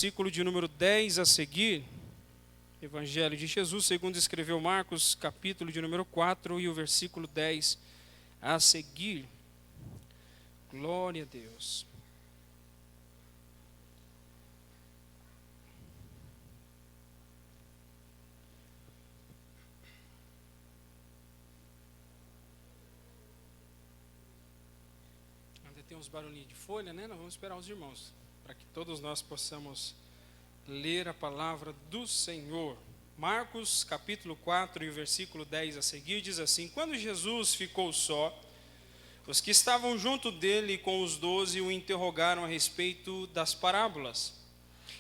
Versículo de número 10 a seguir, Evangelho de Jesus, segundo escreveu Marcos, capítulo de número 4 e o versículo 10 a seguir. Glória a Deus. Ainda tem uns barulhinhos de folha, né? Nós vamos esperar os irmãos, para que todos nós possamos ler a palavra do Senhor. Marcos, capítulo 4 e o versículo 10 a seguir, diz assim: Quando Jesus ficou só, os que estavam junto dele com os 12 o interrogaram a respeito das parábolas.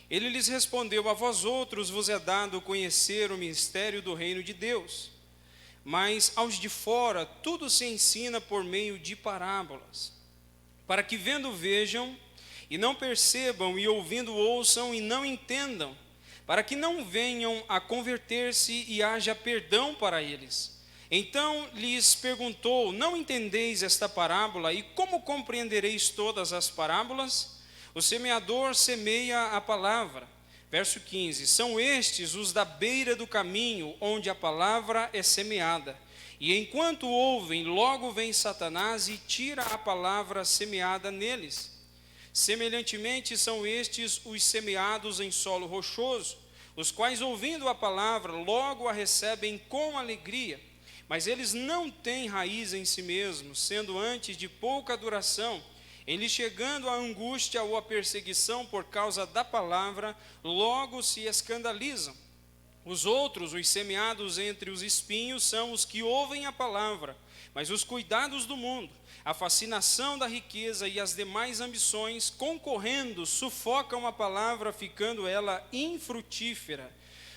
Ele lhes respondeu: A vós outros vos é dado conhecer o mistério do reino de Deus, mas aos de fora tudo se ensina por meio de parábolas, para que vendo vejam e não percebam, e ouvindo ouçam e não entendam, para que não venham a converter-se e haja perdão para eles. Então lhes perguntou: Não entendeis esta parábola? E como compreendereis todas as parábolas? O semeador semeia a palavra. Verso 15: São estes os da beira do caminho, onde a palavra é semeada. E enquanto ouvem, logo vem Satanás e tira a palavra semeada neles. Semelhantemente são estes os semeados em solo rochoso, os quais, ouvindo a palavra, logo a recebem com alegria, mas eles não têm raiz em si mesmos, sendo antes de pouca duração. Em lhes chegando a angústia ou a perseguição por causa da palavra, logo se escandalizam. Os outros, os semeados entre os espinhos, são os que ouvem a palavra, mas os cuidados do mundo, a fascinação da riqueza e as demais ambições, concorrendo, sufocam a palavra, ficando ela infrutífera.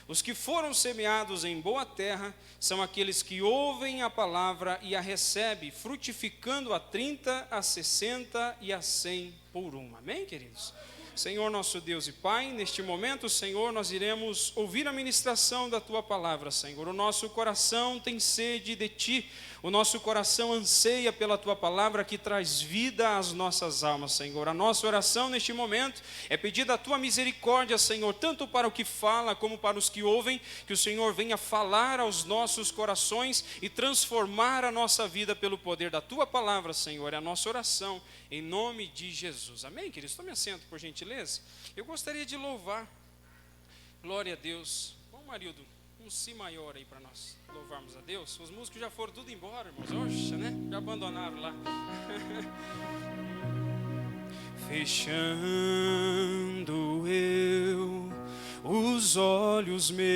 Os que foram semeados em boa terra são aqueles que ouvem a palavra e a recebem, frutificando a 30, a 60 e a 100 por um. Amém, queridos? Senhor nosso Deus e Pai, neste momento, Senhor, nós iremos ouvir a ministração da Tua palavra, Senhor. O nosso coração tem sede de Ti, o nosso coração anseia pela Tua palavra que traz vida às nossas almas, Senhor. A nossa oração neste momento é pedir a Tua misericórdia, Senhor, tanto para o que fala como para os que ouvem, que o Senhor venha falar aos nossos corações e transformar a nossa vida pelo poder da Tua palavra, Senhor. É a nossa oração em nome de Jesus. Amém, queridos? Tome assento, por gentileza. Eu gostaria de louvar. Glória a Deus. Vamos, Marildo, um si maior aí para nós louvarmos a Deus. Os músicos já foram tudo embora, irmãos. Oxa, né? Já abandonaram lá. Fechando eu os olhos meus,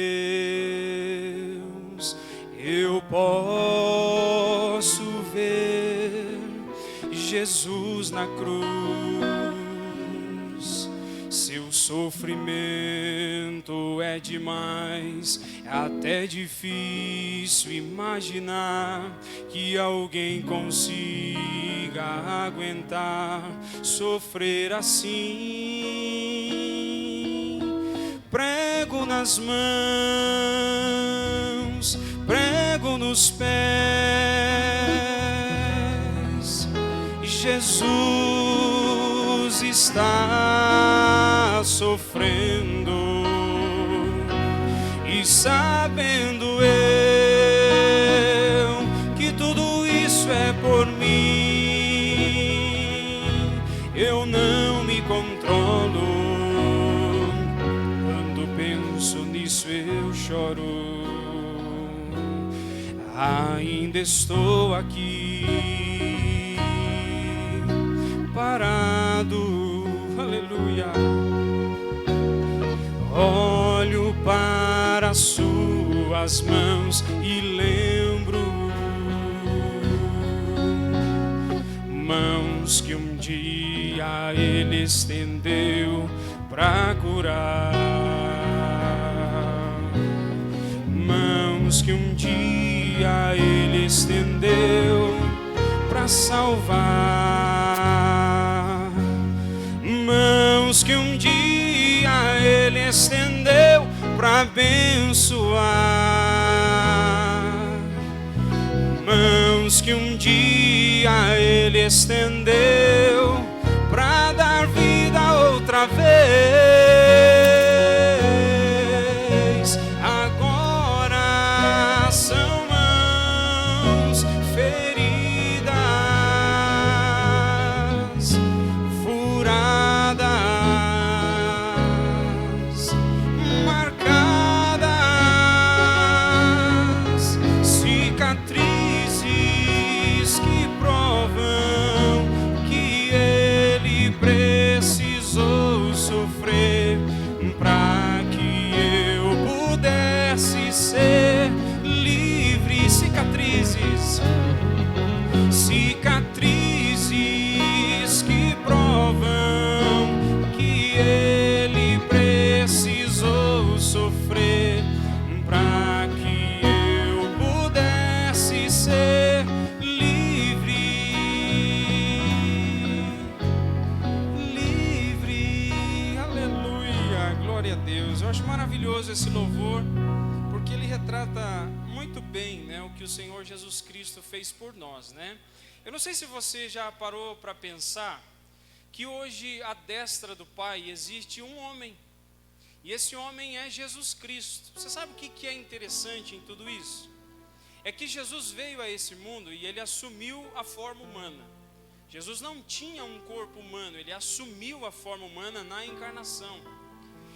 eu posso ver Jesus na cruz. Seu sofrimento é demais, é até difícil imaginar que alguém consiga aguentar sofrer assim. Prego nas mãos, prego nos pés, Jesus está sofrendo, e sabendo eu que tudo isso é por mim, eu não me controlo. Quando penso nisso eu choro. Ainda estou aqui parado, aleluia. Olho para as suas mãos e lembro, mãos que um dia ele estendeu para curar, mãos que um dia ele estendeu para salvar, mãos que um dia ele estendeu para abençoar, mãos que um dia ele estendeu para dar vida outra vez. para que eu pudesse ser livre. Cicatrizes, cicatrizes que provam que ele precisou sofrer para que eu pudesse ser livre. Livre, aleluia, glória a Deus. Eu acho maravilhoso esse louvor, porque ele retrata muito bem, né, o que o Senhor Jesus Cristo fez por nós, né? Eu não sei se você já parou para pensar que hoje à destra do Pai existe um homem, e esse homem é Jesus Cristo. Você sabe o que é interessante em tudo isso? É que Jesus veio a esse mundo e ele assumiu a forma humana. Jesus não tinha um corpo humano, ele assumiu a forma humana na encarnação.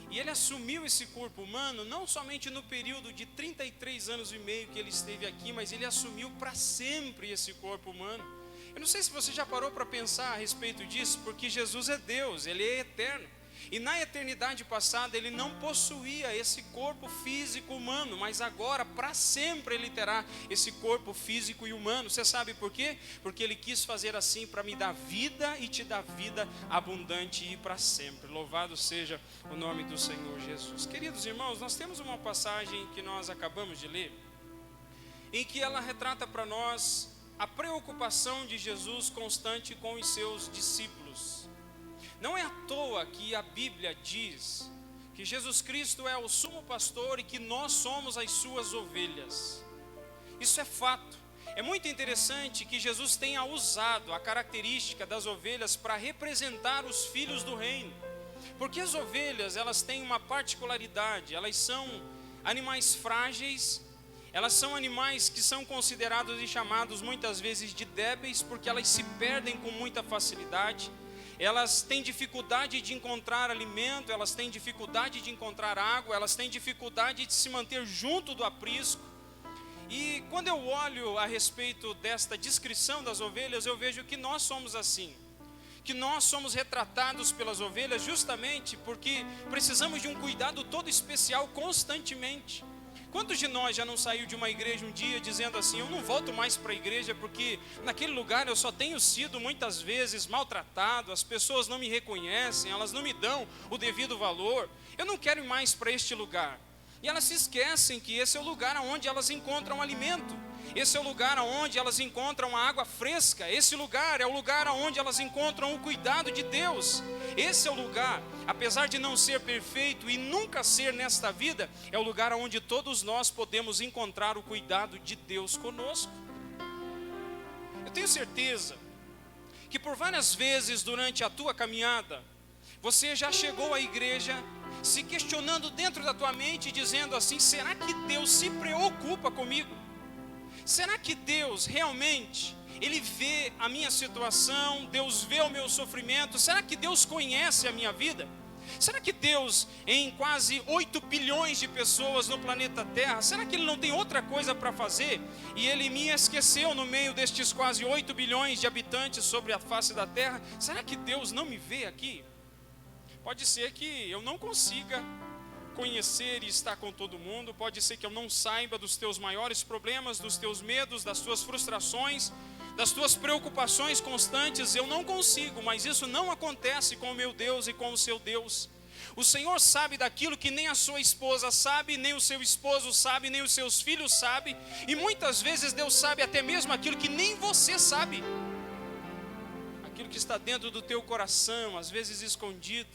E ele assumiu esse corpo humano não somente no período de 33 anos e meio que ele esteve aqui, mas ele assumiu para sempre esse corpo humano. Eu não sei se você já parou para pensar a respeito disso, porque Jesus é Deus, ele é eterno. E na eternidade passada ele não possuía esse corpo físico humano, mas agora para sempre ele terá esse corpo físico e humano. Você sabe por quê? Porque ele quis fazer assim para me dar vida e te dar vida abundante e para sempre. Louvado seja o nome do Senhor Jesus. Queridos irmãos, nós temos uma passagem que nós acabamos de ler, em que ela retrata para nós a preocupação de Jesus constante com os seus discípulos. Não é à toa que a Bíblia diz que Jesus Cristo é o sumo pastor e que nós somos as suas ovelhas. Isso é fato. É muito interessante que Jesus tenha usado a característica das ovelhas para representar os filhos do reino. Porque as ovelhas, elas têm uma particularidade, elas são animais frágeis, elas são animais que são considerados e chamados muitas vezes de débeis, porque elas se perdem com muita facilidade. Elas têm dificuldade de encontrar alimento, elas têm dificuldade de encontrar água, elas têm dificuldade de se manter junto do aprisco. E quando eu olho a respeito desta descrição das ovelhas, eu vejo que nós somos assim. Que nós somos retratados pelas ovelhas justamente porque precisamos de um cuidado todo especial constantemente. Quantos de nós já não saiu de uma igreja um dia dizendo assim: eu não volto mais para a igreja porque naquele lugar eu só tenho sido muitas vezes maltratado, as pessoas não me reconhecem, elas não me dão o devido valor, eu não quero ir mais para este lugar. E elas se esquecem que esse é o lugar onde elas encontram alimento, esse é o lugar onde elas encontram a água fresca, esse lugar é o lugar onde elas encontram o cuidado de Deus. Esse é o lugar, apesar de não ser perfeito e nunca ser nesta vida, é o lugar onde todos nós podemos encontrar o cuidado de Deus conosco. Eu tenho certeza que por várias vezes durante a tua caminhada, você já chegou à igreja se questionando dentro da tua mente, dizendo assim: será que Deus se preocupa comigo? Será que Deus realmente, Ele vê a minha situação, Deus vê o meu sofrimento? Será que Deus conhece a minha vida? Será que Deus, em quase 8 bilhões de pessoas no planeta Terra, será que Ele não tem outra coisa para fazer? E Ele me esqueceu no meio destes quase 8 bilhões de habitantes sobre a face da Terra? Será que Deus não me vê aqui? Pode ser que eu não consiga conhecer e estar com todo mundo, pode ser que eu não saiba dos teus maiores problemas, dos teus medos, das tuas frustrações, das tuas preocupações constantes. Eu não consigo, mas isso não acontece com o meu Deus e com o seu Deus. O Senhor sabe daquilo que nem a sua esposa sabe, nem o seu esposo sabe, nem os seus filhos sabem, e muitas vezes Deus sabe até mesmo aquilo que nem você sabe, aquilo que está dentro do teu coração, às vezes escondido.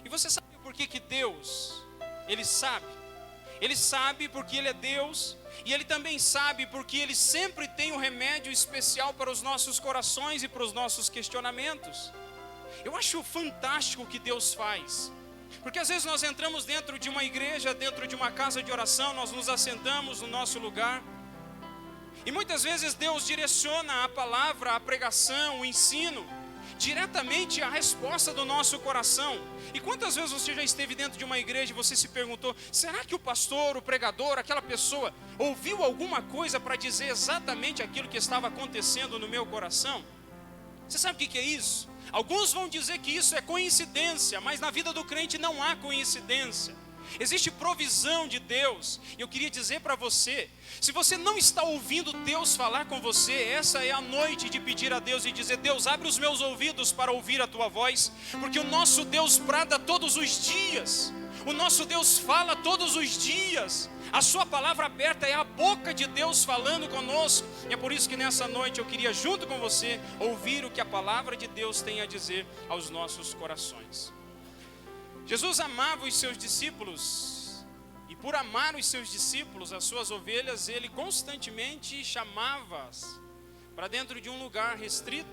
E você sabe por que Deus, Ele sabe porque Ele é Deus, e Ele também sabe porque Ele sempre tem um remédio especial para os nossos corações e para os nossos questionamentos. Eu acho fantástico o que Deus faz, porque às vezes nós entramos dentro de uma igreja, dentro de uma casa de oração, nós nos assentamos no nosso lugar, e muitas vezes Deus direciona a palavra, a pregação, o ensino, diretamente à resposta do nosso coração. E quantas vezes você já esteve dentro de uma igreja e você se perguntou: será que o pastor, o pregador, aquela pessoa ouviu alguma coisa para dizer exatamente aquilo que estava acontecendo no meu coração? Você sabe o que é isso? Alguns vão dizer que isso é coincidência, mas na vida do crente não há coincidência. Existe provisão de Deus. E eu queria dizer para você, se você não está ouvindo Deus falar com você, essa é a noite de pedir a Deus e dizer: Deus, abre os meus ouvidos para ouvir a tua voz, porque o nosso Deus brada todos os dias, o nosso Deus fala todos os dias. A sua palavra aberta é a boca de Deus falando conosco. E é por isso que nessa noite eu queria, junto com você, ouvir o que a palavra de Deus tem a dizer aos nossos corações. Jesus amava os seus discípulos, e por amar os seus discípulos, as suas ovelhas, ele constantemente chamava-as para dentro de um lugar restrito,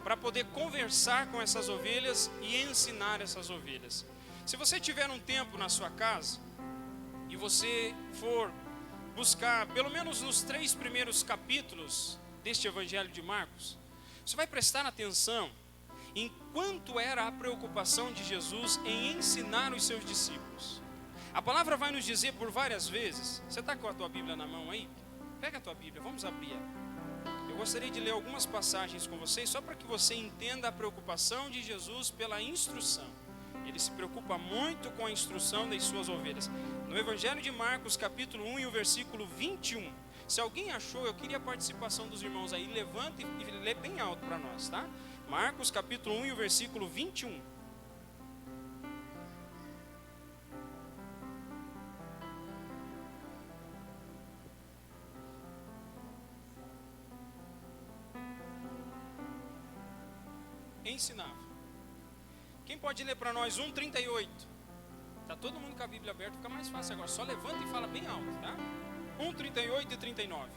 para poder conversar com essas ovelhas e ensinar essas ovelhas. Se você tiver um tempo na sua casa, e você for buscar, pelo menos nos 3 primeiros capítulos deste Evangelho de Marcos, você vai prestar atenção em quanto era a preocupação de Jesus em ensinar os seus discípulos. A palavra vai nos dizer por várias vezes. Você está com a tua Bíblia na mão aí? Pega a tua Bíblia, vamos abrir ela. Eu gostaria de ler algumas passagens com vocês, só para que você entenda a preocupação de Jesus pela instrução. Ele se preocupa muito com a instrução das suas ovelhas. No Evangelho de Marcos, capítulo 1 e o versículo 21. Se alguém achou, eu queria a participação dos irmãos aí. Levanta e lê bem alto para nós, tá? Marcos, capítulo 1 e o versículo 21. Ensinava. Quem pode ler para nós 1:38? Está todo mundo com a Bíblia aberta, fica mais fácil agora. Só levanta e fala bem alto, tá? 1:38 e 39.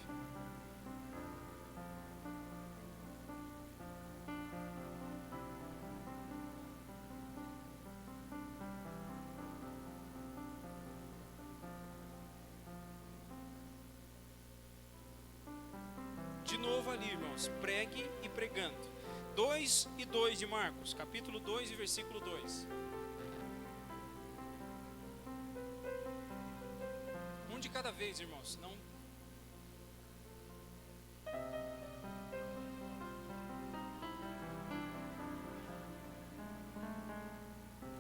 De novo ali, irmãos, pregue e pregando. 2 e 2 de Marcos, capítulo 2 e versículo 2. Um de cada vez, irmãos, não.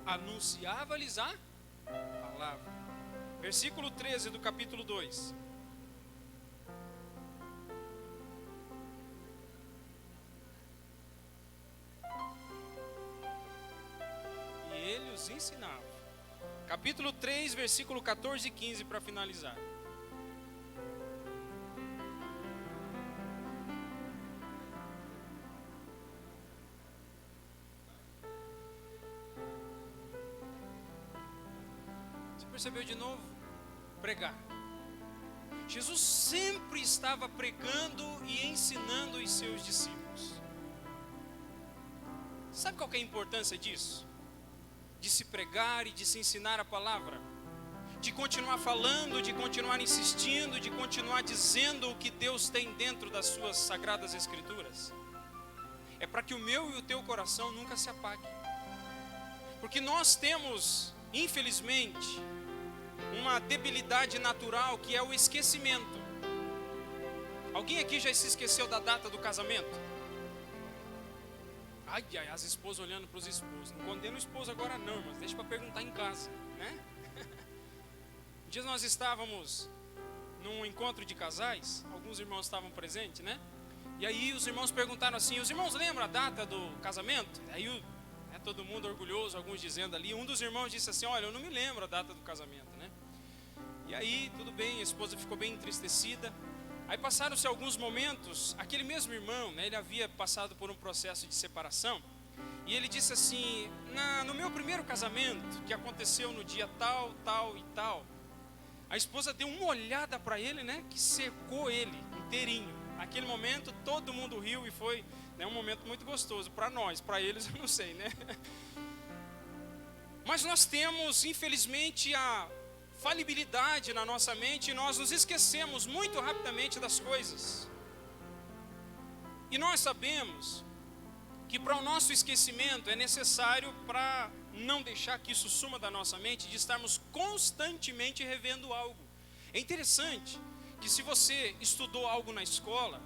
Anunciava-lhes a palavra. Versículo 13 do capítulo 2. Ensinava. Capítulo 3, versículo 14 e 15 para finalizar. Você percebeu de novo? Pregar. Jesus sempre estava pregando e ensinando os seus discípulos. Sabe qual que é a importância disso? De se pregar e de se ensinar a palavra, de continuar falando, de continuar insistindo, de continuar dizendo o que Deus tem dentro das suas sagradas escrituras. É para que o meu e o teu coração nunca se apague, porque nós temos, infelizmente, uma debilidade natural que é o esquecimento. Alguém aqui já se esqueceu da data do casamento? Ai, as esposas olhando para os esposos. Não condeno o esposo agora não, mas deixa para perguntar em casa, né? Um dia nós estávamos num encontro de casais, alguns irmãos estavam presentes, né? E aí os irmãos perguntaram assim: os irmãos lembram a data do casamento? Aí todo mundo orgulhoso, alguns dizendo ali. Um dos irmãos disse assim: olha, eu não me lembro a data do casamento, né? E aí, tudo bem, a esposa ficou bem entristecida. Aí passaram-se alguns momentos, aquele mesmo irmão, né, ele havia passado por um processo de separação, e ele disse assim: no meu primeiro casamento, que aconteceu no dia tal, tal e tal, a esposa deu uma olhada para ele, né, que secou ele inteirinho. Naquele momento todo mundo riu e foi, né, um momento muito gostoso para nós, para eles eu não sei, né? Mas nós temos, infelizmente, a falibilidade na nossa mente, e nós nos esquecemos muito rapidamente das coisas. E nós sabemos que para o nosso esquecimento é necessário, para não deixar que isso suma da nossa mente, de estarmos constantemente revendo algo. É interessante que se você estudou algo na escola,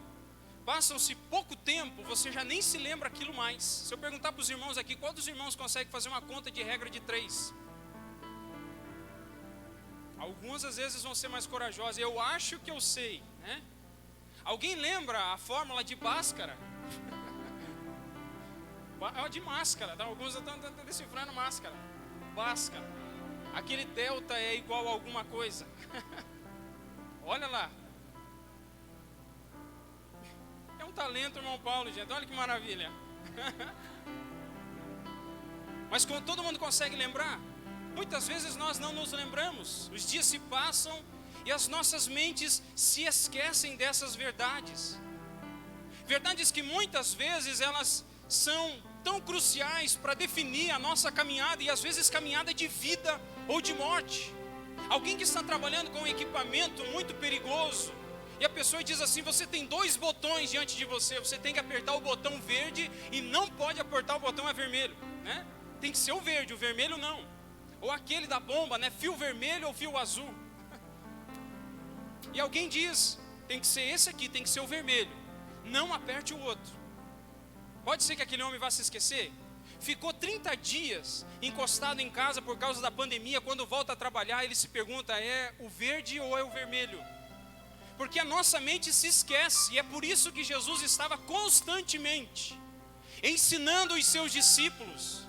Passam-se pouco tempo, você já nem se lembra aquilo mais. Se eu perguntar para os irmãos aqui, qual dos irmãos consegue fazer uma conta de regra de 3? Alguns às vezes vão ser mais corajosos. Eu acho que eu sei, né? Alguém lembra a fórmula de Bhaskara? De máscara, tá? Alguns estão decifrando máscara. Bhaskara. Aquele delta é igual a alguma coisa. Olha lá. É um talento, irmão Paulo, gente. Olha que maravilha. Mas como todo mundo consegue lembrar, muitas vezes nós não nos lembramos. Os dias se passam e as nossas mentes se esquecem dessas verdades. Verdades que muitas vezes elas são tão cruciais para definir a nossa caminhada, e às vezes caminhada de vida ou de morte. Alguém que está trabalhando com um equipamento muito perigoso, e a pessoa diz assim: você tem 2 botões diante de você, você tem que apertar o botão verde e não pode apertar o botão vermelho, né? Tem que ser o verde, o vermelho não. Ou aquele da bomba, né? Fio vermelho ou fio azul. E alguém diz: tem que ser esse aqui, tem que ser o vermelho, não aperte o outro. Pode ser que aquele homem vá se esquecer. Ficou 30 dias encostado em casa por causa da pandemia. Quando volta a trabalhar, ele se pergunta: é o verde ou é o vermelho? Porque a nossa mente se esquece. E é por isso que Jesus estava constantemente ensinando os seus discípulos.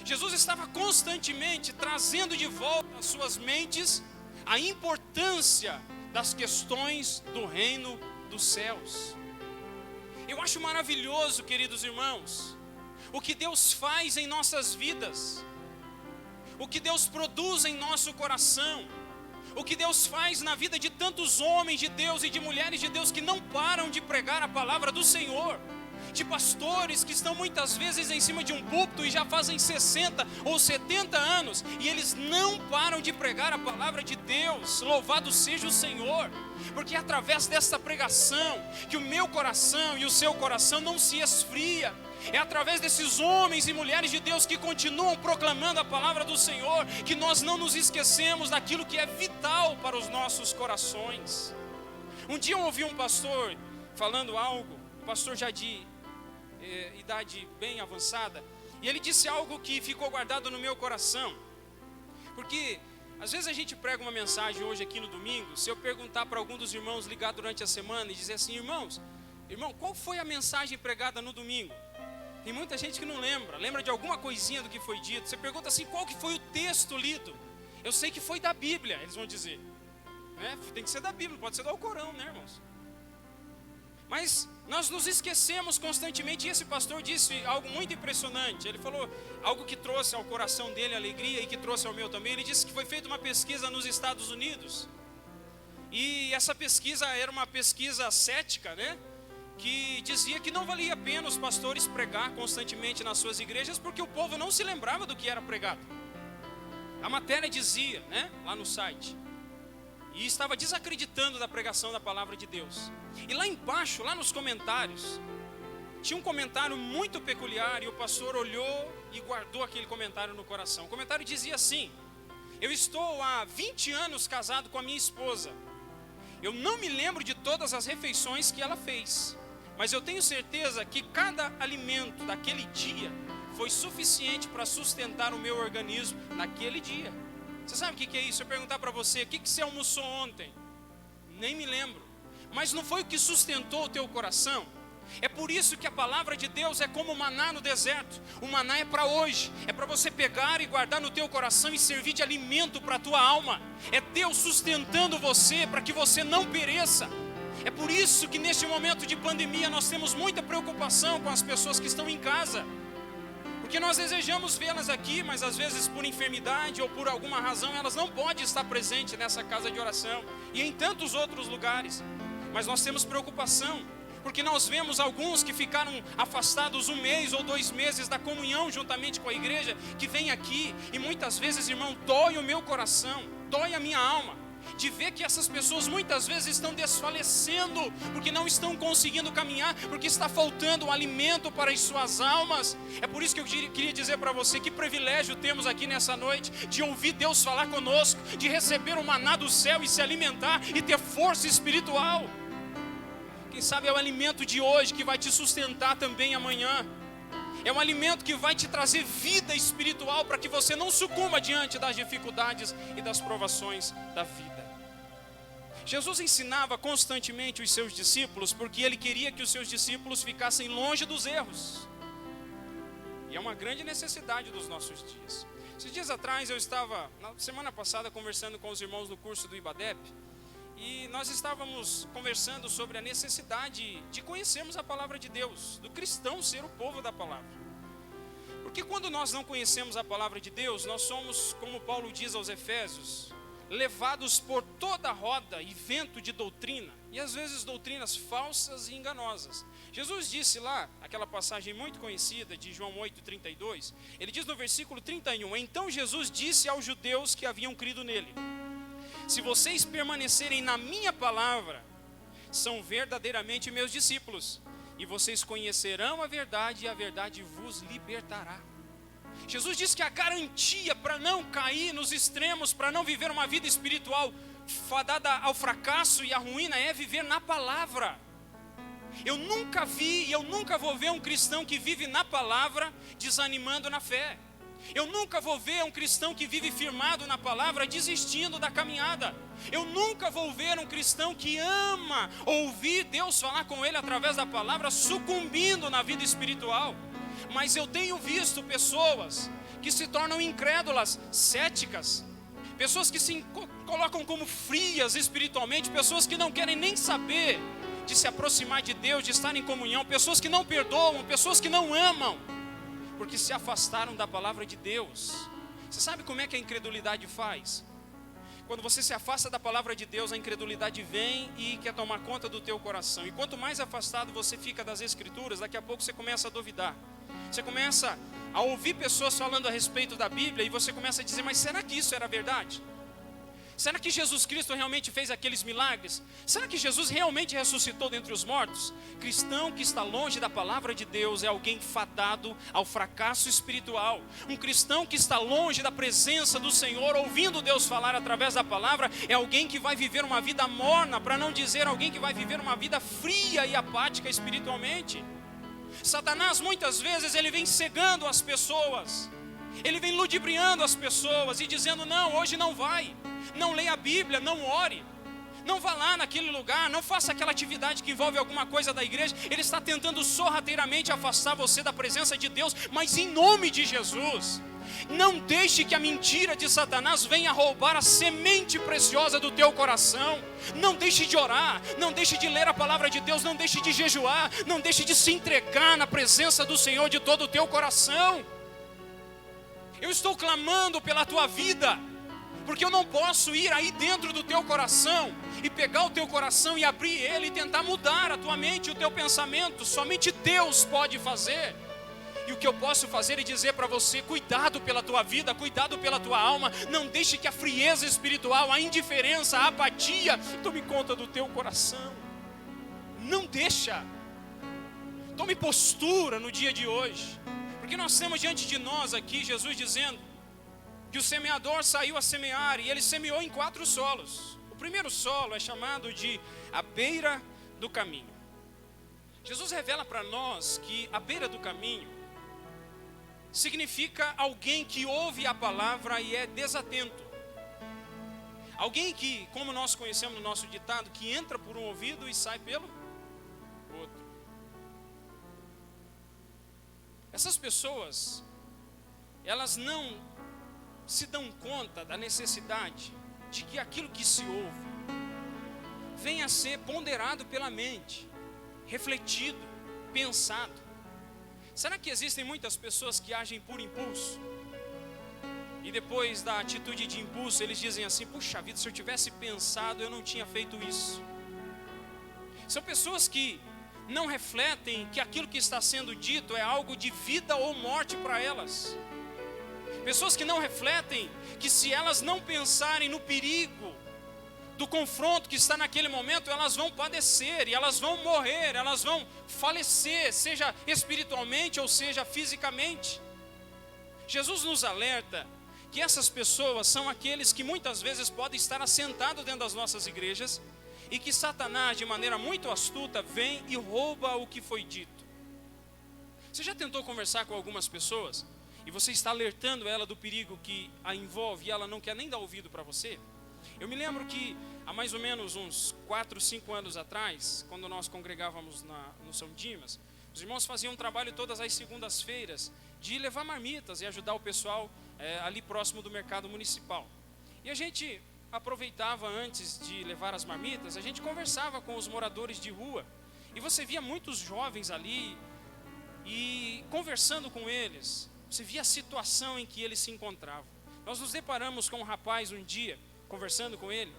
Jesus estava constantemente trazendo de volta às suas mentes a importância das questões do reino dos céus. Eu acho maravilhoso, queridos irmãos, o que Deus faz em nossas vidas, o que Deus produz em nosso coração, o que Deus faz na vida de tantos homens de Deus e de mulheres de Deus que não param de pregar a palavra do Senhor, de pastores que estão muitas vezes em cima de um púlpito e já fazem 60 ou 70 anos, e eles não param de pregar a palavra de Deus. Louvado seja o Senhor, porque é através desta pregação que o meu coração e o seu coração não se esfria. É através desses homens e mulheres de Deus que continuam proclamando a palavra do Senhor que nós não nos esquecemos daquilo que é vital para os nossos corações. Um dia eu ouvi um pastor falando algo, um pastor já de idade bem avançada, e ele disse algo que ficou guardado no meu coração. Porque às vezes a gente prega uma mensagem hoje aqui no domingo. Se eu perguntar para algum dos irmãos ligar durante a semana e dizer assim: irmão, qual foi a mensagem pregada no domingo? Tem muita gente que não lembra de alguma coisinha do que foi dito. Você pergunta assim: qual que foi o texto lido? Eu sei que foi da Bíblia, eles vão dizer, né? Tem que ser da Bíblia, não pode ser do Alcorão, né, irmãos? Mas nós nos esquecemos constantemente. E esse pastor disse algo muito impressionante. Ele falou algo que trouxe ao coração dele alegria e que trouxe ao meu também. Ele disse que foi feita uma pesquisa nos Estados Unidos, e essa pesquisa era uma pesquisa cética, né? Que dizia que não valia a pena os pastores pregar constantemente nas suas igrejas, porque o povo não se lembrava do que era pregado. A matéria dizia, né, lá no site, e estava desacreditando da pregação da palavra de Deus. E lá embaixo, lá nos comentários, tinha um comentário muito peculiar, e o pastor olhou e guardou aquele comentário no coração. O comentário dizia assim: eu estou há 20 anos casado com a minha esposa. Eu não me lembro de todas as refeições que ela fez, mas eu tenho certeza que cada alimento daquele dia foi suficiente para sustentar o meu organismo naquele dia. Você sabe o que é isso? Eu perguntar para você: o que você almoçou ontem? Nem me lembro. Mas não foi o que sustentou o teu coração? É por isso que a palavra de Deus é como o maná no deserto. O maná é para hoje, é para você pegar e guardar no teu coração e servir de alimento para a tua alma. É Deus sustentando você para que você não pereça. É por isso que neste momento de pandemia nós temos muita preocupação com as pessoas que estão em casa, porque nós desejamos vê-las aqui, mas às vezes por enfermidade ou por alguma razão elas não podem estar presentes nessa casa de oração e em tantos outros lugares. Mas nós temos preocupação, porque nós vemos alguns que ficaram afastados 1 mês ou 2 meses da comunhão juntamente com a igreja, que vem aqui, e muitas vezes, irmão, dói o meu coração, dói a minha alma, de ver que essas pessoas muitas vezes estão desfalecendo, porque não estão conseguindo caminhar, porque está faltando um alimento para as suas almas. É por isso que eu queria dizer para você, que privilégio temos aqui nessa noite, de ouvir Deus falar conosco, de receber o maná do céu e se alimentar, e ter força espiritual. Quem sabe é o alimento de hoje que vai te sustentar também amanhã. É um alimento que vai te trazer vida espiritual para que você não sucumba diante das dificuldades e das provações da vida. Jesus ensinava constantemente os seus discípulos porque ele queria que os seus discípulos ficassem longe dos erros. E é uma grande necessidade dos nossos dias. Esses dias atrás eu estava, na semana passada, conversando com os irmãos do curso do IBADEP, e nós estávamos conversando sobre a necessidade de conhecermos a palavra de Deus, do cristão ser o povo da palavra. Porque quando nós não conhecemos a palavra de Deus, nós somos, como Paulo diz aos Efésios, levados por toda roda e vento de doutrina, e às vezes doutrinas falsas e enganosas. Jesus disse lá, aquela passagem muito conhecida de João 8,32, ele diz no versículo 31, então Jesus disse aos judeus que haviam crido nele, se vocês permanecerem na minha palavra, são verdadeiramente meus discípulos, e vocês conhecerão a verdade, e a verdade vos libertará. Jesus disse que a garantia para não cair nos extremos, para não viver uma vida espiritual fadada ao fracasso e à ruína, é viver na palavra. Eu nunca vi e eu nunca vou ver um cristão que vive na palavra desanimando na fé. Eu nunca vou ver um cristão que vive firmado na palavra desistindo da caminhada. Eu nunca vou ver um cristão que ama ouvir Deus falar com ele através da palavra sucumbindo na vida espiritual. Mas eu tenho visto pessoas que se tornam incrédulas, céticas, pessoas que se colocam como frias espiritualmente, pessoas que não querem nem saber de se aproximar de Deus, de estar em comunhão, pessoas que não perdoam, pessoas que não amam, porque se afastaram da palavra de Deus. Você sabe como é que a incredulidade faz? Quando você se afasta da palavra de Deus, a incredulidade vem e quer tomar conta do teu coração. E quanto mais afastado você fica das Escrituras, daqui a pouco você começa a duvidar. Você começa a ouvir pessoas falando a respeito da Bíblia e você começa a dizer, mas será que isso era verdade? Será que Jesus Cristo realmente fez aqueles milagres? Será que Jesus realmente ressuscitou dentre os mortos? Cristão que está longe da palavra de Deus é alguém fadado ao fracasso espiritual. Um cristão que está longe da presença do Senhor, ouvindo Deus falar através da palavra, é alguém que vai viver uma vida morna, para não dizer alguém que vai viver uma vida fria e apática espiritualmente. Satanás muitas vezes ele vem cegando as pessoas, ele vem ludibriando as pessoas e dizendo, não, hoje não vai. Não leia a Bíblia, não ore, não vá lá naquele lugar, não faça aquela atividade que envolve alguma coisa da igreja. Ele está tentando sorrateiramente afastar você da presença de Deus, mas em nome de Jesus, não deixe que a mentira de Satanás venha roubar a semente preciosa do teu coração. Não deixe de orar, não deixe de ler a palavra de Deus, não deixe de jejuar, não deixe de se entregar na presença do Senhor de todo o teu coração. Eu estou clamando pela tua vida, porque eu não posso ir aí dentro do teu coração e pegar o teu coração e abrir ele e tentar mudar a tua mente e o teu pensamento. Somente Deus pode fazer. E o que eu posso fazer é dizer para você, cuidado pela tua vida, cuidado pela tua alma. Não deixe que a frieza espiritual, a indiferença, a apatia tome conta do teu coração. Não deixa. Tome postura no dia de hoje. Porque nós temos diante de nós aqui Jesus dizendo que o semeador saiu a semear e ele semeou em 4 solos. O primeiro solo é chamado de a beira do caminho. Jesus revela para nós que a beira do caminho significa alguém que ouve a palavra e é desatento. Alguém que, como nós conhecemos no nosso ditado, que entra por um ouvido e sai pelo outro. Essas pessoas, elas não se dão conta da necessidade de que aquilo que se ouve venha a ser ponderado pela mente, refletido, pensado. Será que existem muitas pessoas que agem por impulso? E depois da atitude de impulso eles dizem assim, puxa vida, se eu tivesse pensado eu não tinha feito isso. São pessoas que não refletem que aquilo que está sendo dito é algo de vida ou morte para elas. Pessoas que não refletem que se elas não pensarem no perigo do confronto que está naquele momento, elas vão padecer e elas vão morrer, elas vão falecer, seja espiritualmente ou seja fisicamente. Jesus nos alerta que essas pessoas são aqueles que muitas vezes podem estar assentados dentro das nossas igrejas e que Satanás, de maneira muito astuta, vem e rouba o que foi dito. Você já tentou conversar com algumas pessoas e você está alertando ela do perigo que a envolve e ela não quer nem dar ouvido para você? Eu me lembro que há mais ou menos uns 4, 5 anos atrás, quando nós congregávamos no São Dimas, os irmãos faziam um trabalho todas as segundas-feiras de levar marmitas e ajudar o pessoal ali próximo do mercado municipal. E a gente aproveitava, antes de levar as marmitas, a gente conversava com os moradores de rua. E você via muitos jovens ali, e conversando com eles, você via a situação em que eles se encontravam. Nós nos deparamos com um rapaz um dia, conversando com ele,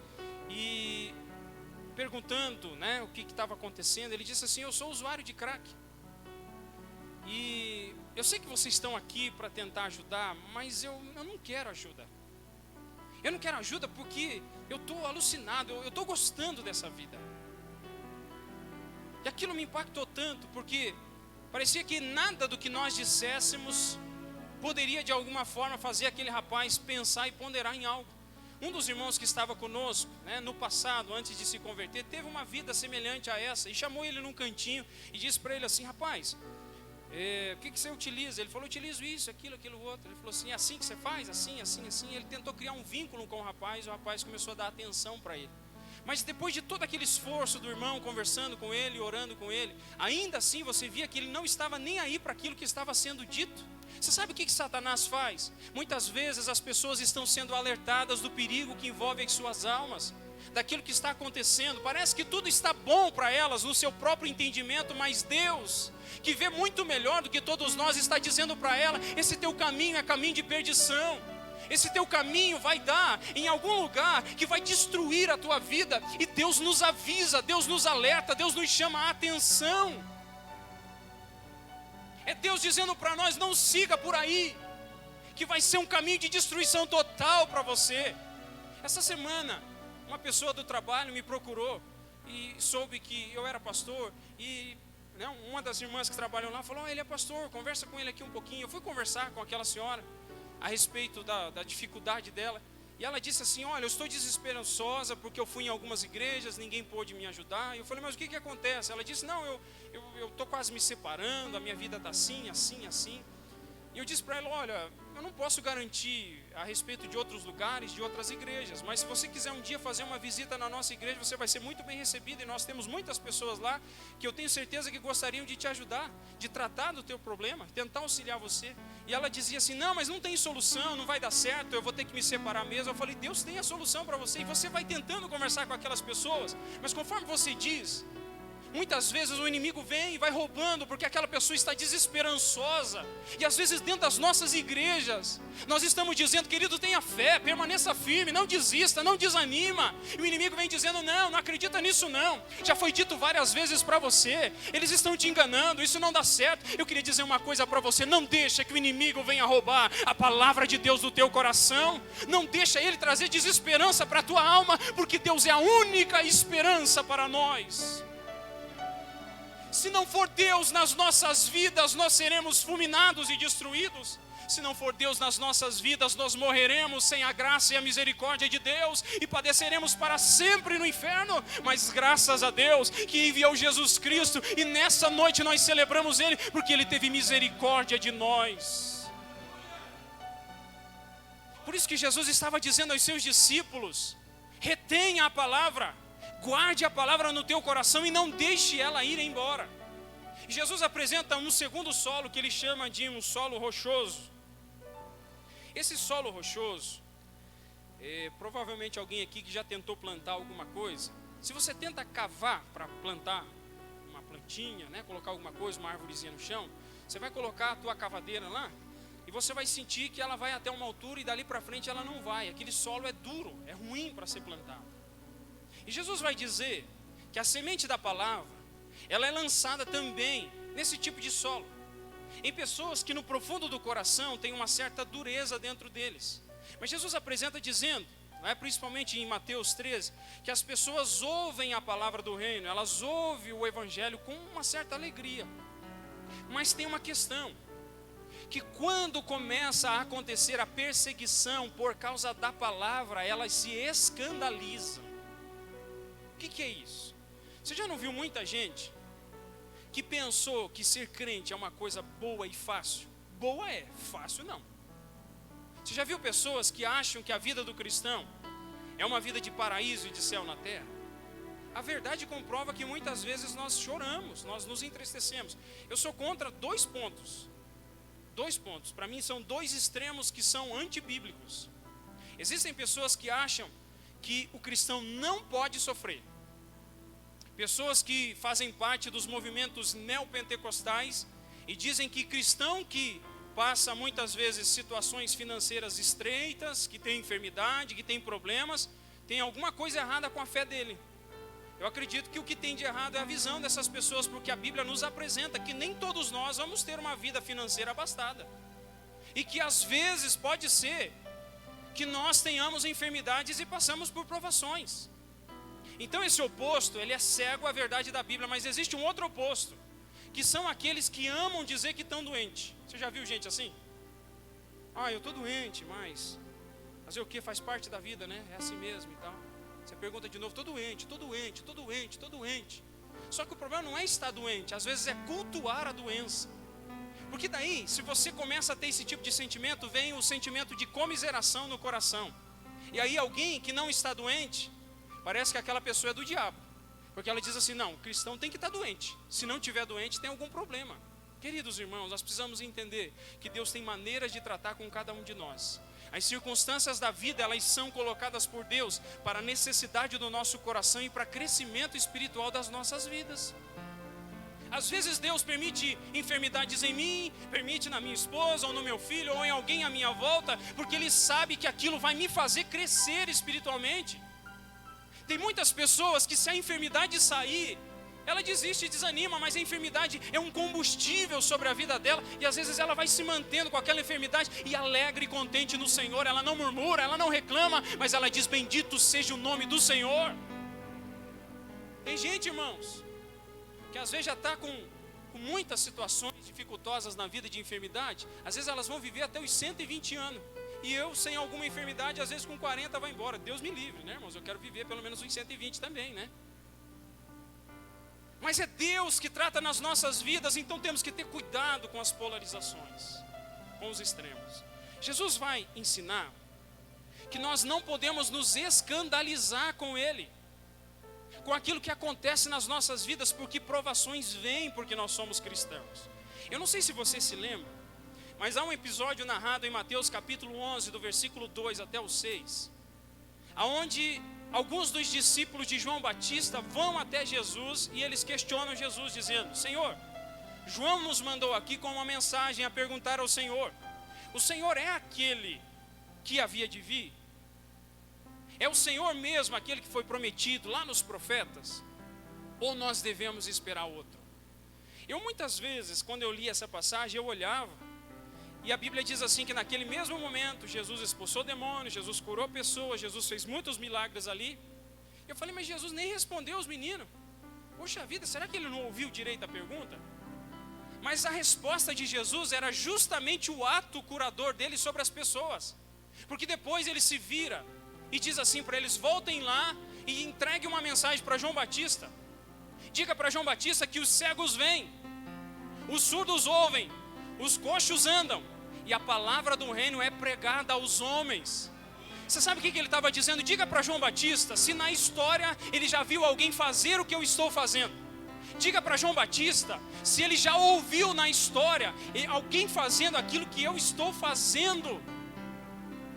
e perguntando, né, o que estava acontecendo. Ele disse assim: eu sou usuário de crack, e eu sei que vocês estão aqui para tentar ajudar, mas eu não quero ajuda. Eu não quero ajuda porque eu estou alucinado, eu estou gostando dessa vida. E aquilo me impactou tanto, porque parecia que nada do que nós disséssemos poderia de alguma forma fazer aquele rapaz pensar e ponderar em algo. Um dos irmãos que estava conosco, né, no passado, antes de se converter, teve uma vida semelhante a essa, e chamou ele num cantinho e disse para ele assim: rapaz, o que você utiliza? Ele falou: eu utilizo isso, aquilo outro. Ele falou assim: é assim que você faz? Assim. Ele tentou criar um vínculo com o rapaz começou a dar atenção para ele. Mas depois de todo aquele esforço do irmão, conversando com ele, orando com ele, ainda assim você via que ele não estava nem aí para aquilo que estava sendo dito. Você sabe o que Satanás faz? Muitas vezes as pessoas estão sendo alertadas do perigo que envolve as suas almas, daquilo que está acontecendo. Parece que tudo está bom para elas no seu próprio entendimento, mas Deus, que vê muito melhor do que todos nós, está dizendo para ela: esse teu caminho é caminho de perdição. Esse teu caminho vai dar em algum lugar que vai destruir a tua vida. E Deus nos avisa, Deus nos alerta, Deus nos chama a atenção. É Deus dizendo para nós: não siga por aí, que vai ser um caminho de destruição total para você. Essa semana, uma pessoa do trabalho me procurou e soube que eu era pastor. E uma das irmãs que trabalham lá falou: ele é pastor, conversa com ele aqui um pouquinho. Eu fui conversar com aquela senhora a respeito da dificuldade dela. E ela disse assim: olha, eu estou desesperançosa porque eu fui em algumas igrejas, ninguém pôde me ajudar. E eu falei: mas o que acontece? Ela disse: não, eu estou quase me separando, a minha vida está assim. E eu disse para ela: olha, eu não posso garantir a respeito de outros lugares, de outras igrejas, mas se você quiser um dia fazer uma visita na nossa igreja, você vai ser muito bem recebido, e nós temos muitas pessoas lá que eu tenho certeza que gostariam de te ajudar, de tratar do teu problema, tentar auxiliar você. E ela dizia assim: não, mas não tem solução, não vai dar certo, eu vou ter que me separar mesmo. Eu falei: Deus tem a solução para você, e você vai tentando conversar com aquelas pessoas, mas conforme você diz, muitas vezes o inimigo vem e vai roubando, porque aquela pessoa está desesperançosa. E às vezes dentro das nossas igrejas, nós estamos dizendo: querido, tenha fé, permaneça firme, não desista, não desanima. E o inimigo vem dizendo: não acredita nisso não. Já foi dito várias vezes para você, eles estão te enganando, isso não dá certo. Eu queria dizer uma coisa para você: não deixa que o inimigo venha roubar a palavra de Deus do teu coração. Não deixa ele trazer desesperança para a tua alma, porque Deus é a única esperança para nós. Se não for Deus nas nossas vidas, nós seremos fulminados e destruídos. Se não for Deus nas nossas vidas, nós morreremos sem a graça e a misericórdia de Deus e padeceremos para sempre no inferno. Mas graças a Deus que enviou Jesus Cristo, e nessa noite nós celebramos Ele, porque Ele teve misericórdia de nós. Por isso que Jesus estava dizendo aos seus discípulos: retenha a palavra, guarde a palavra no teu coração e não deixe ela ir embora. E Jesus apresenta um segundo solo que ele chama de um solo rochoso. Esse solo rochoso, provavelmente alguém aqui que já tentou plantar alguma coisa, se você tenta cavar para plantar uma plantinha, né, colocar alguma coisa, uma árvorezinha no chão, você vai colocar a tua cavadeira lá e você vai sentir que ela vai até uma altura e dali para frente ela não vai. Aquele solo é duro, é ruim para ser plantado. E Jesus vai dizer que a semente da palavra, ela é lançada também nesse tipo de solo, em pessoas que no profundo do coração tem uma certa dureza dentro deles. Mas Jesus apresenta dizendo, principalmente em Mateus 13, que as pessoas ouvem a palavra do reino, elas ouvem o evangelho com uma certa alegria. Mas tem uma questão, que quando começa a acontecer a perseguição por causa da palavra, elas se escandalizam. O que é isso? Você já não viu muita gente que pensou que ser crente é uma coisa boa e fácil? Boa é, fácil não. Você já viu pessoas que acham que a vida do cristão é uma vida de paraíso e de céu na terra? A verdade comprova que muitas vezes nós choramos, nós nos entristecemos. Eu sou contra dois pontos. Para mim são dois extremos que são antibíblicos. Existem pessoas que acham que o cristão não pode sofrer. Pessoas que fazem parte dos movimentos neopentecostais e dizem que cristão que passa muitas vezes situações financeiras estreitas, que tem enfermidade, que tem problemas, tem alguma coisa errada com a fé dele. Eu acredito que o que tem de errado é a visão dessas pessoas, porque a Bíblia nos apresenta que nem todos nós vamos ter uma vida financeira abastada. E que às vezes pode ser que nós tenhamos enfermidades e passamos por provações. Então esse oposto, ele é cego à verdade da Bíblia, mas existe um outro oposto, que são aqueles que amam dizer que estão doentes. Você já viu gente assim? Eu estou doente, mas fazer o que? Faz parte da vida, né? É assim mesmo e tal. Você pergunta de novo, estou doente. Só que o problema não é estar doente, às vezes é cultuar a doença. Porque daí, se você começa a ter esse tipo de sentimento, vem o sentimento de comiseração no coração. E aí alguém que não está doente, parece que aquela pessoa é do diabo. Porque ela diz assim, não, o cristão tem que estar doente. Se não estiver doente, tem algum problema. Queridos irmãos, nós precisamos entender que Deus tem maneiras de tratar com cada um de nós. As circunstâncias da vida, elas são colocadas por Deus para a necessidade do nosso coração e para crescimento espiritual das nossas vidas. Às vezes Deus permite enfermidades em mim, permite na minha esposa, ou no meu filho, ou em alguém à minha volta, porque Ele sabe que aquilo vai me fazer crescer espiritualmente. Tem muitas pessoas que se a enfermidade sair, ela desiste e desanima, mas a enfermidade é um combustível sobre a vida dela, e às vezes ela vai se mantendo com aquela enfermidade, e alegre e contente no Senhor. Ela não murmura, ela não reclama, mas ela diz, bendito seja o nome do Senhor. Tem gente, irmãos, que às vezes já está com muitas situações dificultosas na vida de enfermidade. Às vezes elas vão viver até os 120 anos, e eu sem alguma enfermidade, às vezes com 40 vai embora. Deus me livre, né, irmãos? Eu quero viver pelo menos uns 120 também, né? Mas é Deus que trata nas nossas vidas, então temos que ter cuidado com as polarizações, com os extremos. Jesus vai ensinar que nós não podemos nos escandalizar com Ele, com aquilo que acontece nas nossas vidas, porque provações vêm porque nós somos cristãos. Eu não sei se você se lembra, mas há um episódio narrado em Mateus capítulo 11, do versículo 2 até o 6, aonde alguns dos discípulos de João Batista vão até Jesus e eles questionam Jesus dizendo, Senhor, João nos mandou aqui com uma mensagem a perguntar ao Senhor, o Senhor é aquele que havia de vir? É o Senhor mesmo aquele que foi prometido lá nos profetas? Ou nós devemos esperar outro? Eu muitas vezes, quando eu li essa passagem, eu olhava, e a Bíblia diz assim que naquele mesmo momento, Jesus expulsou demônios, Jesus curou pessoas, Jesus fez muitos milagres ali. Eu falei, mas Jesus nem respondeu aos meninos. Poxa vida, será que ele não ouviu direito a pergunta? Mas a resposta de Jesus era justamente o ato curador dele sobre as pessoas. Porque depois ele se vira e diz assim para eles, voltem lá e entreguem uma mensagem para João Batista. Diga para João Batista que os cegos vêm, os surdos ouvem, os coxos andam, e a palavra do reino é pregada aos homens. Você sabe o que ele estava dizendo? Diga para João Batista, se na história ele já viu alguém fazer o que eu estou fazendo. Diga para João Batista, se ele já ouviu na história alguém fazendo aquilo que eu estou fazendo.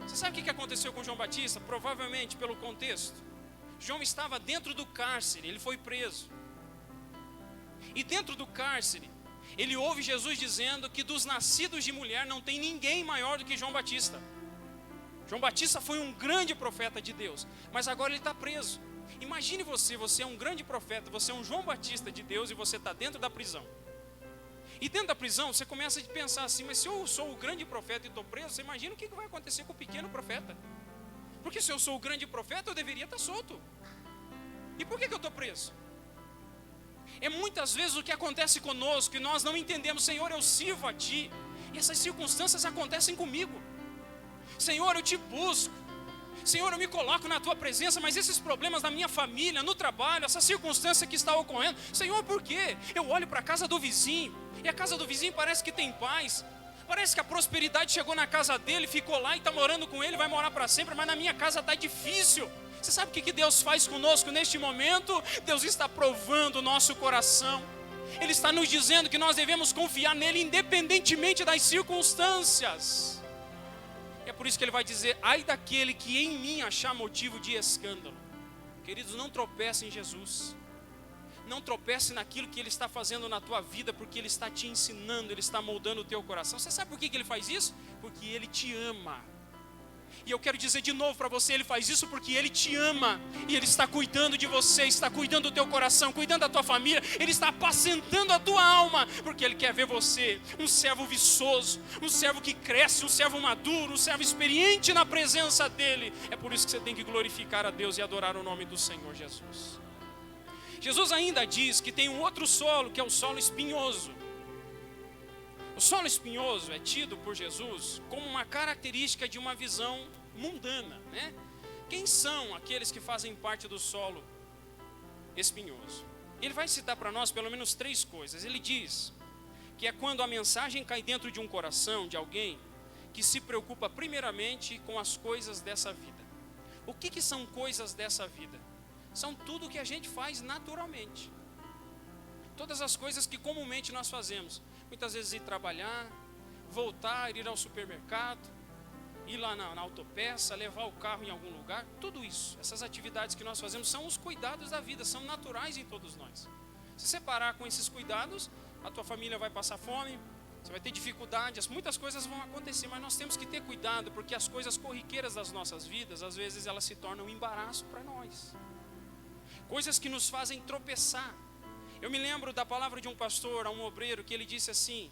Você sabe o que aconteceu com João Batista? Provavelmente pelo contexto. João estava dentro do cárcere, ele foi preso. E dentro do cárcere, ele ouve Jesus dizendo que dos nascidos de mulher não tem ninguém maior do que João Batista. João Batista foi um grande profeta de Deus, mas agora ele está preso. Imagine você é um grande profeta, você é um João Batista de Deus e você está dentro da prisão. E dentro da prisão você começa a pensar assim, mas se eu sou o grande profeta e estou preso, você imagina o que vai acontecer com o pequeno profeta? Porque se eu sou o grande profeta, eu deveria estar solto. E por que eu estou preso? É muitas vezes o que acontece conosco, que nós não entendemos, Senhor, eu sirvo a Ti, e essas circunstâncias acontecem comigo. Senhor, eu Te busco, Senhor, eu me coloco na tua presença, mas esses problemas na minha família, no trabalho, essa circunstância que está ocorrendo, Senhor, por quê? Eu olho para a casa do vizinho, e a casa do vizinho parece que tem paz, parece que a prosperidade chegou na casa dele, ficou lá e está morando com ele, vai morar para sempre, mas na minha casa está difícil. Você sabe o que Deus faz conosco neste momento? Deus está provando o nosso coração. Ele está nos dizendo que nós devemos confiar nele independentemente das circunstâncias. É por isso que ele vai dizer: ai daquele que em mim achar motivo de escândalo. Queridos, não tropece em Jesus. Não tropece naquilo que ele está fazendo na tua vida, porque ele está te ensinando, ele está moldando o teu coração. Você sabe por que ele faz isso? Porque ele te ama. E eu quero dizer de novo para você, ele faz isso porque ele te ama, e ele está cuidando de você, está cuidando do teu coração, cuidando da tua família, ele está apacentando a tua alma, porque ele quer ver você, um servo viçoso, um servo que cresce, um servo maduro, um servo experiente na presença dele. É por isso que você tem que glorificar a Deus e adorar o nome do Senhor Jesus. Jesus ainda diz que tem um outro solo, que é o solo espinhoso. O solo espinhoso é tido por Jesus como uma característica de uma visão mundana, né? Quem são aqueles que fazem parte do solo espinhoso? Ele vai citar para nós pelo menos 3 coisas. Ele diz que é quando a mensagem cai dentro de um coração de alguém que se preocupa primeiramente com as coisas dessa vida. O que são coisas dessa vida? São tudo que a gente faz naturalmente. Todas as coisas que comumente nós fazemos. Muitas vezes ir trabalhar, voltar, ir ao supermercado, ir lá na autopeça, levar o carro em algum lugar. Tudo isso, essas atividades que nós fazemos são os cuidados da vida, são naturais em todos nós. Se você parar com esses cuidados, a tua família vai passar fome, você vai ter dificuldades, muitas coisas vão acontecer, mas nós temos que ter cuidado, porque as coisas corriqueiras das nossas vidas, às vezes elas se tornam um embaraço para nós. Coisas que nos fazem tropeçar. Eu me lembro da palavra de um pastor a um obreiro, que ele disse assim,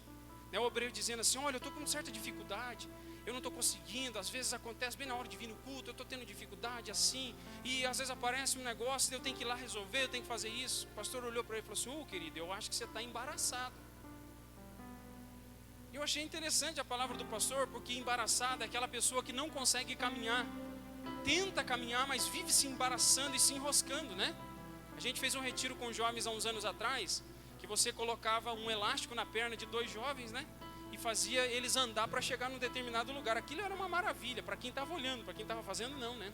né, o obreiro dizendo assim: olha, eu estou com certa dificuldade, eu não estou conseguindo, às vezes acontece bem na hora de vir no culto, eu estou tendo dificuldade assim, e às vezes aparece um negócio, eu tenho que ir lá resolver, eu tenho que fazer isso. O pastor olhou para ele e falou assim: querido, eu acho que você está embaraçado. Eu achei interessante a palavra do pastor, porque embaraçada é aquela pessoa que não consegue caminhar, tenta caminhar, mas vive se embaraçando e se enroscando, né? A gente fez um retiro com jovens há uns anos atrás, que você colocava um elástico na perna de 2 jovens, né? E fazia eles andar para chegar num determinado lugar. Aquilo era uma maravilha, para quem estava olhando, para quem estava fazendo não, né?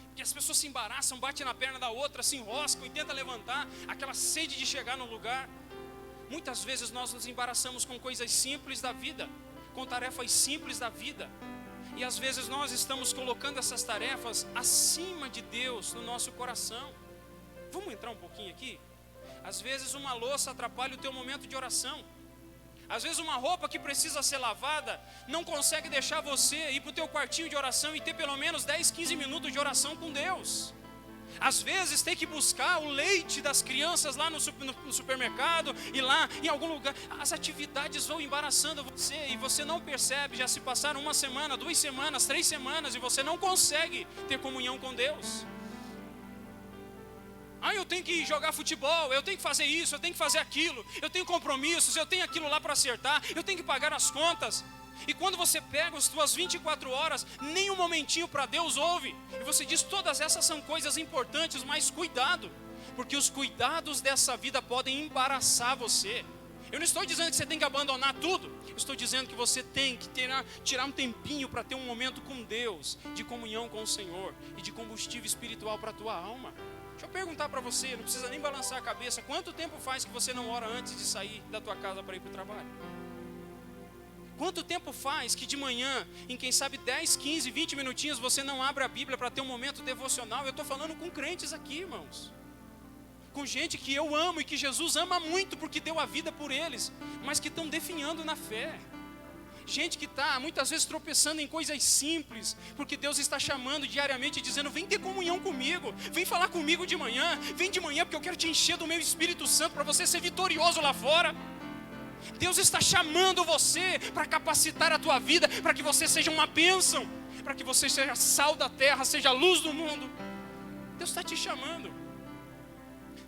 Porque as pessoas se embaraçam, batem na perna da outra, se enroscam e tentam levantar, aquela sede de chegar no lugar. Muitas vezes nós nos embaraçamos com coisas simples da vida, com tarefas simples da vida. E às vezes nós estamos colocando essas tarefas acima de Deus no nosso coração. Vamos entrar um pouquinho aqui? Às vezes uma louça atrapalha o teu momento de oração. Às vezes uma roupa que precisa ser lavada não consegue deixar você ir para o teu quartinho de oração e ter pelo menos 10, 15 minutos de oração com Deus. Às vezes tem que buscar o leite das crianças lá no supermercado e lá em algum lugar. As atividades vão embaraçando você e você não percebe. Já se passaram 1 semana, 2 semanas, 3 semanas e você não consegue ter comunhão com Deus. Eu tenho que jogar futebol, eu tenho que fazer isso, eu tenho que fazer aquilo, eu tenho compromissos, eu tenho aquilo lá para acertar, eu tenho que pagar as contas. E quando você pega as tuas 24 horas, nem um momentinho para Deus houve. E você diz: todas essas são coisas importantes, mas cuidado, porque os cuidados dessa vida podem embaraçar você. Eu não estou dizendo que você tem que abandonar tudo. Eu estou dizendo que você tem que tirar um tempinho para ter um momento com Deus, de comunhão com o Senhor e de combustível espiritual para a tua alma. Deixa eu perguntar para você, não precisa nem balançar a cabeça: quanto tempo faz que você não ora antes de sair da tua casa para ir para o trabalho? Quanto tempo faz que de manhã, em quem sabe 10, 15, 20 minutinhos, você não abre a Bíblia para ter um momento devocional? Eu estou falando com crentes aqui, irmãos. Com gente que eu amo e que Jesus ama muito porque deu a vida por eles, mas que estão definhando na fé. Gente que está muitas vezes tropeçando em coisas simples, porque Deus está chamando diariamente, dizendo: vem ter comunhão comigo, vem falar comigo de manhã, vem de manhã porque eu quero te encher do meu Espírito Santo para você ser vitorioso lá fora. Deus está chamando você para capacitar a tua vida, para que você seja uma bênção, para que você seja sal da terra, seja luz do mundo. Deus está te chamando.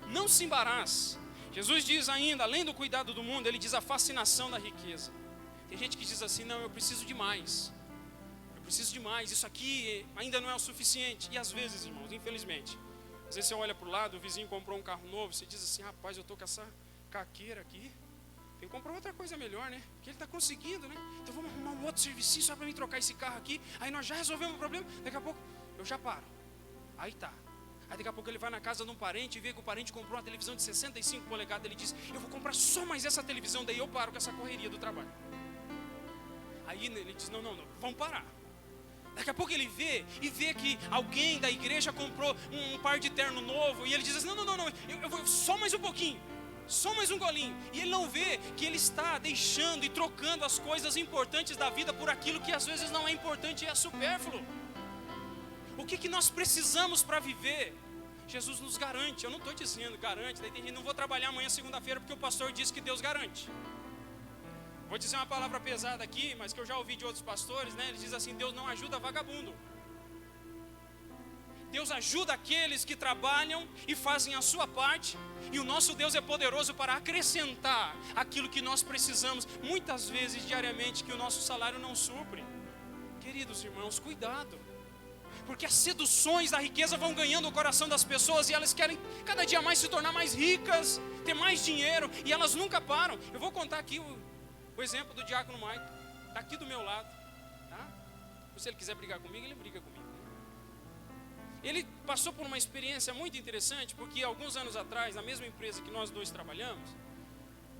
Não se embarace. Jesus diz ainda, além do cuidado do mundo, ele diz a fascinação da riqueza. Tem gente que diz assim: não, eu preciso de mais. preciso de mais, isso aqui ainda não é o suficiente. E às vezes, irmãos, infelizmente, às vezes você olha para o lado, o vizinho comprou um carro novo, você diz assim, rapaz, eu estou com essa caqueira aqui, tem que comprar outra coisa melhor, né? Porque ele está conseguindo, né? Então vamos arrumar um outro serviço só para mim trocar esse carro aqui, aí nós já resolvemos o problema, daqui a pouco eu já paro. Aí tá. Aí daqui a pouco ele vai na casa de um parente e vê que o parente comprou uma televisão de 65 polegadas, ele diz, eu vou comprar só mais essa televisão, daí eu paro com essa correria do trabalho. Aí ele diz, não, vamos parar. Daqui a pouco ele vê que alguém da igreja comprou um par de terno novo, e ele diz assim, não, eu vou só mais um pouquinho, só mais um golinho. E ele não vê que ele está deixando e trocando as coisas importantes da vida por aquilo que às vezes não é importante e é supérfluo. O que nós precisamos para viver? Jesus nos garante. Eu não estou dizendo garante, daí tem gente, não vou trabalhar amanhã segunda-feira porque o pastor disse que Deus garante. Vou dizer uma palavra pesada aqui, mas que eu já ouvi de outros pastores, né? Eles dizem assim, Deus não ajuda vagabundo. Deus ajuda aqueles que trabalham e fazem a sua parte, e o nosso Deus é poderoso para acrescentar aquilo que nós precisamos, muitas vezes diariamente, que o nosso salário não supre. Queridos irmãos, cuidado, porque as seduções da riqueza vão ganhando o coração das pessoas, e elas querem cada dia mais se tornar mais ricas, ter mais dinheiro, e elas nunca param. Eu vou contar aqui o exemplo do diácono Maico, está aqui do meu lado, tá? Se ele quiser brigar comigo, ele briga comigo. Ele passou por uma experiência muito interessante, porque alguns anos atrás, na mesma empresa que nós dois trabalhamos,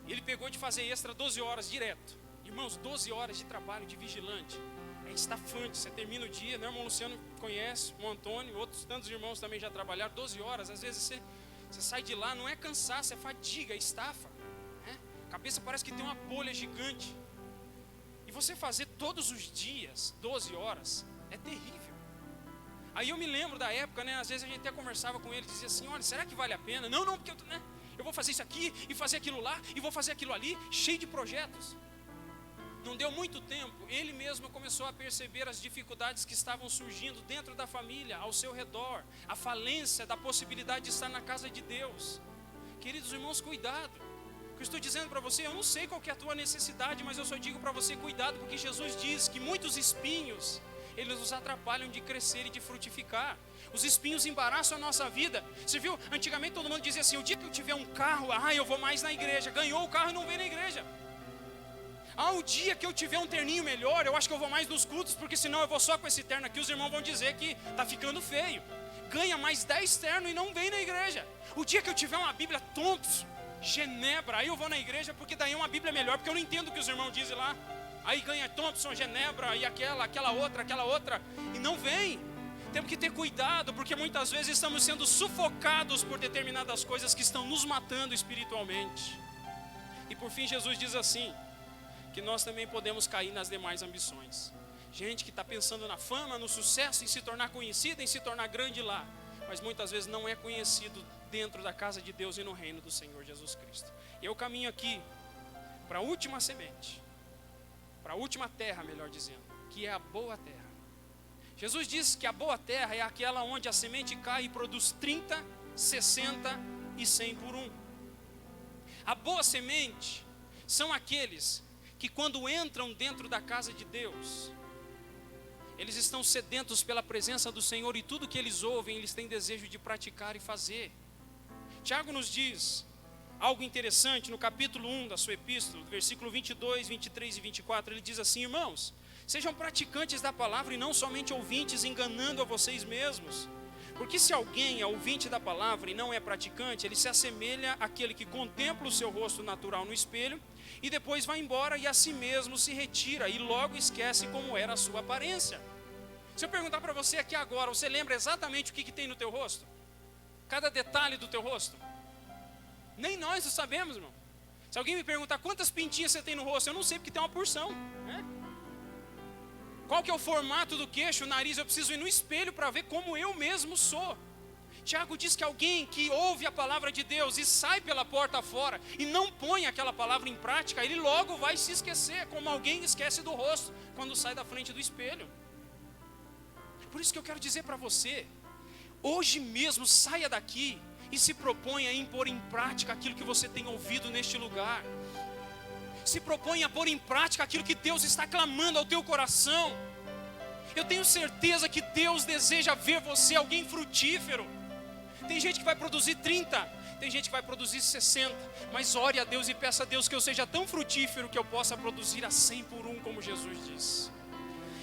ele pegou de fazer extra 12 horas direto. Irmãos, 12 horas de trabalho de vigilante, é estafante. Você termina o dia, né? O irmão Luciano conhece, o Antônio, outros tantos irmãos também já trabalharam, 12 horas, às vezes você sai de lá, não é cansaço, é fadiga, é estafa. A cabeça parece que tem uma bolha gigante. E você fazer todos os dias 12 horas é terrível. Aí eu me lembro da época, né? Às vezes a gente até conversava com ele, dizia assim, olha, será que vale a pena? Não, porque eu vou fazer isso aqui e fazer aquilo lá e vou fazer aquilo ali, cheio de projetos. Não deu muito tempo, ele mesmo começou a perceber as dificuldades que estavam surgindo dentro da família, ao seu redor, a falência da possibilidade de estar na casa de Deus. Queridos irmãos, cuidado. O que eu estou dizendo para você, eu não sei qual que é a tua necessidade, mas eu só digo para você, cuidado, porque Jesus diz que muitos espinhos, eles nos atrapalham de crescer e de frutificar. Os espinhos embaraçam a nossa vida. Você viu, antigamente todo mundo dizia assim, o dia que eu tiver um carro, eu vou mais na igreja. Ganhou o carro e não vem na igreja. O dia que eu tiver um terninho melhor, eu acho que eu vou mais nos cultos, porque senão eu vou só com esse terno aqui, os irmãos vão dizer que está ficando feio. Ganha mais 10 ternos e não vem na igreja. O dia que eu tiver uma Bíblia tontos, Genebra, aí eu vou na igreja, porque daí é uma Bíblia melhor, porque eu não entendo o que os irmãos dizem lá. Aí ganha Thompson, Genebra e aquela outra, e não vem. Temos que ter cuidado, porque muitas vezes estamos sendo sufocados por determinadas coisas que estão nos matando espiritualmente. E por fim Jesus diz assim, que nós também podemos cair nas demais ambições. Gente que está pensando na fama, no sucesso, em se tornar conhecida, em se tornar grande lá, mas muitas vezes não é conhecido dentro da casa de Deus e no reino do Senhor Jesus Cristo. E eu caminho aqui para a última semente, para a última terra, melhor dizendo, que é a boa terra. Jesus diz que a boa terra é aquela onde a semente cai e produz 30, 60 e 100 por um. A boa semente são aqueles que quando entram dentro da casa de Deus, eles estão sedentos pela presença do Senhor, e tudo que eles ouvem, eles têm desejo de praticar e fazer. Tiago nos diz algo interessante no capítulo 1 da sua epístola, versículo 22, 23 e 24, ele diz assim, irmãos, sejam praticantes da palavra e não somente ouvintes, enganando a vocês mesmos. Porque se alguém é ouvinte da palavra e não é praticante, ele se assemelha àquele que contempla o seu rosto natural no espelho e depois vai embora e a si mesmo se retira e logo esquece como era a sua aparência. Se eu perguntar para você aqui agora, você lembra exatamente o que tem no teu rosto? Cada detalhe do teu rosto? Nem nós o sabemos, irmão. Se alguém me perguntar quantas pintinhas você tem no rosto, eu não sei, porque tem uma porção, né? Qual que é o formato do queixo, o nariz? Eu preciso ir no espelho para ver como eu mesmo sou. Tiago diz que alguém que ouve a palavra de Deus e sai pela porta fora e não põe aquela palavra em prática, ele logo vai se esquecer, como alguém esquece do rosto quando sai da frente do espelho. Por isso que eu quero dizer para você, hoje mesmo saia daqui e se proponha a pôr em prática aquilo que você tem ouvido neste lugar. Se proponha a pôr em prática aquilo que Deus está clamando ao teu coração. Eu tenho certeza que Deus deseja ver você alguém frutífero. Tem gente que vai produzir 30, tem gente que vai produzir 60, mas ore a Deus e peça a Deus que eu seja tão frutífero que eu possa produzir a 100 por 1, como Jesus disse.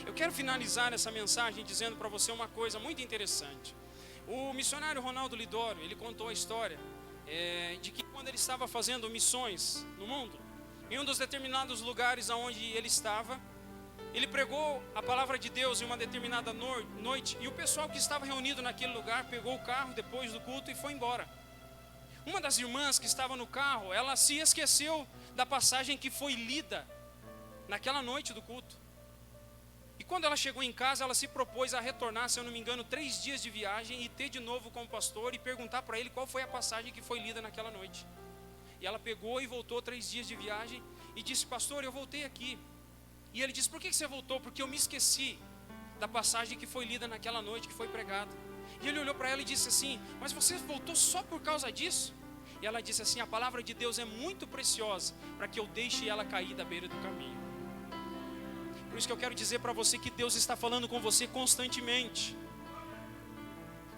Eu quero finalizar essa mensagem dizendo para você uma coisa muito interessante. O missionário Ronaldo Lidório, ele contou a história de que quando ele estava fazendo missões no mundo, em um dos determinados lugares onde ele estava, ele pregou a palavra de Deus em uma determinada noite, e o pessoal que estava reunido naquele lugar pegou o carro depois do culto e foi embora. Uma das irmãs que estava no carro, ela se esqueceu da passagem que foi lida naquela noite do culto. E quando ela chegou em casa, ela se propôs a retornar, se eu não me engano, 3 dias de viagem, e ter de novo com o pastor e perguntar para ele qual foi a passagem que foi lida naquela noite. E ela pegou e voltou 3 dias de viagem e disse: pastor, eu voltei aqui. E ele disse: por que você voltou? Porque eu me esqueci da passagem que foi lida naquela noite, que foi pregada. E ele olhou para ela e disse assim: mas você voltou só por causa disso? E ela disse assim: a palavra de Deus é muito preciosa para que eu deixe ela cair da beira do caminho. Por isso que eu quero dizer para você que Deus está falando com você constantemente.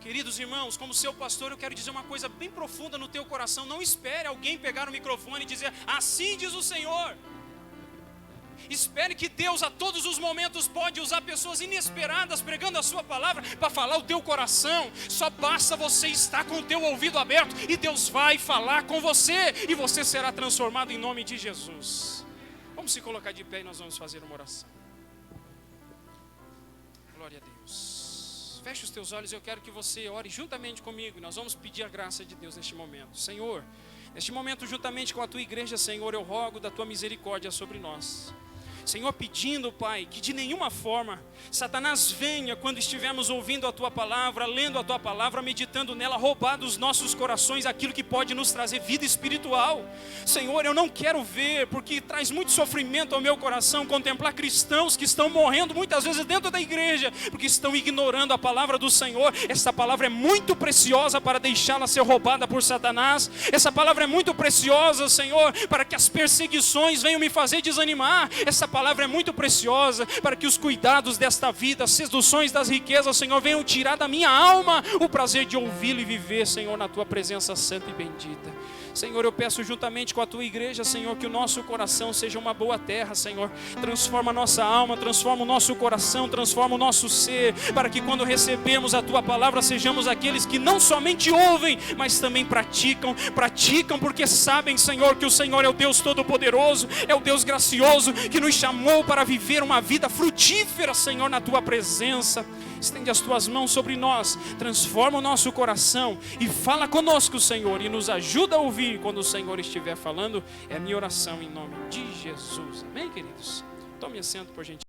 Queridos irmãos, como seu pastor, eu quero dizer uma coisa bem profunda no teu coração. Não espere alguém pegar o microfone e dizer: assim diz o Senhor. Espere que Deus a todos os momentos pode usar pessoas inesperadas pregando a sua palavra para falar o teu coração. Só basta você estar com o teu ouvido aberto e Deus vai falar com você e você será transformado em nome de Jesus. Vamos se colocar de pé e nós vamos fazer uma oração. Glória a Deus. Feche os teus olhos, eu quero que você ore juntamente comigo. Nós vamos pedir a graça de Deus neste momento. Senhor, neste momento, juntamente com a tua igreja, Senhor, eu rogo da tua misericórdia sobre nós. Senhor, pedindo, Pai, que de nenhuma forma Satanás venha, quando estivermos ouvindo a Tua palavra, lendo a Tua palavra, meditando nela, roubar dos nossos corações aquilo que pode nos trazer vida espiritual. Senhor, eu não quero ver, porque traz muito sofrimento ao meu coração, contemplar cristãos que estão morrendo muitas vezes dentro da igreja, porque estão ignorando a palavra do Senhor. Essa palavra é muito preciosa para deixá-la ser roubada por Satanás. Essa palavra é muito preciosa, Senhor, para que as perseguições venham me fazer desanimar. Essa palavra é muito preciosa para que os cuidados desta vida, as seduções das riquezas, Senhor, venham tirar da minha alma o prazer de ouvi-lo e viver, Senhor, na tua presença santa e bendita. Senhor, eu peço juntamente com a tua igreja, Senhor, que o nosso coração seja uma boa terra, Senhor. Transforma a nossa alma, transforma o nosso coração, transforma o nosso ser, para que quando recebemos a tua palavra, sejamos aqueles que não somente ouvem, mas também praticam porque sabem, Senhor, que o Senhor é o Deus Todo-Poderoso, é o Deus gracioso, que nos chamou para viver uma vida frutífera, Senhor, na tua presença. Estende as tuas mãos sobre nós, transforma o nosso coração e fala conosco, Senhor, e nos ajuda a ouvir quando o Senhor estiver falando. É a minha oração em nome de Jesus. Amém, queridos? Tome assento, por gentileza.